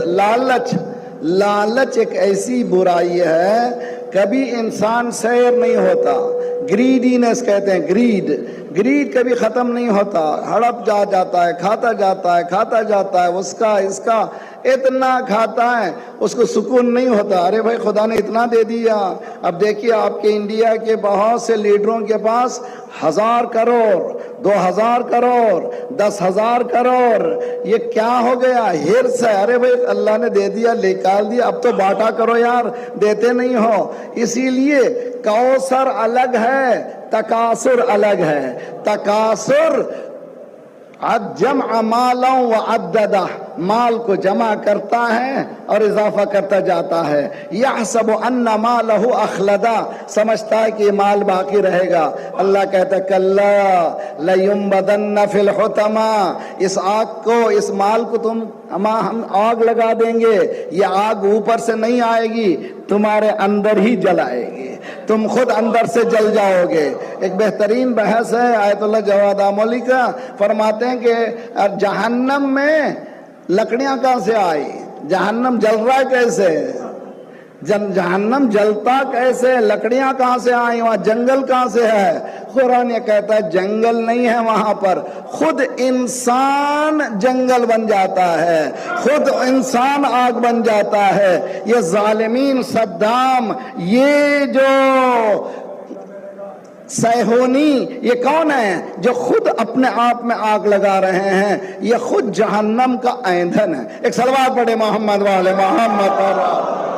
لالچ ایک ایسی برائی ہے کبھی انسان سیر نہیں ہوتا. گریڈینس کہتے ہیں, گریڈ کبھی ختم نہیں ہوتا, ہڑپ جاتا ہے, کھاتا جاتا ہے, اس کا اتنا کھاتا ہے اس کو سکون نہیں ہوتا. ارے بھائی خدا نے اتنا دے دیا. اب دیکھیے آپ کے انڈیا کے بہت سے لیڈروں کے پاس 1000 کروڑ 2000 کروڑ 10,000 کروڑ, یہ کیا ہو گیا؟ ہرس ہے. ارے بھائی اللہ نے دے دیا, نکال دیا, اب تو بانٹا کرو یار, دیتے نہیں ہو. اسی لیے کوثر الگ ہے, تکاثر الگ ہے. تکاثر جمع مالا وعددہ, مال کو جمع کرتا ہے اور اضافہ کرتا جاتا ہے. یحسب ان مالہ اخلدا, سمجھتا ہے کہ یہ مال باقی رہے گا. اللہ کہتا ہے کلا لینبذن فی الحطمہ, اس آگ کو, اس مال کو ہم آگ لگا دیں گے. یہ آگ اوپر سے نہیں آئے گی, تمہارے اندر ہی جلائے گی, تم خود اندر سے جل جاؤ گے. ایک بہترین بحث ہے آیت اللہ جواد آمولی کا, فرماتے ہیں کہ جہنم میں لکڑیاں کہاں سے آئی؟ جہنم جل رہا ہے کیسے؟ جہنم جلتا کیسے؟ لکڑیاں کہاں سے آئیں؟ وہاں جنگل کہاں سے ہے؟ قرآن یہ کہتا ہے جنگل نہیں ہے وہاں پر, خود انسان جنگل بن جاتا ہے, خود انسان آگ بن جاتا ہے. یہ ظالمین صدام, یہ جو صہیونی, یہ کون ہے جو خود اپنے آپ میں آگ لگا رہے ہیں؟ یہ خود جہنم کا ایندھن ہے. ایک صلوات پڑھے محمد والے محمد.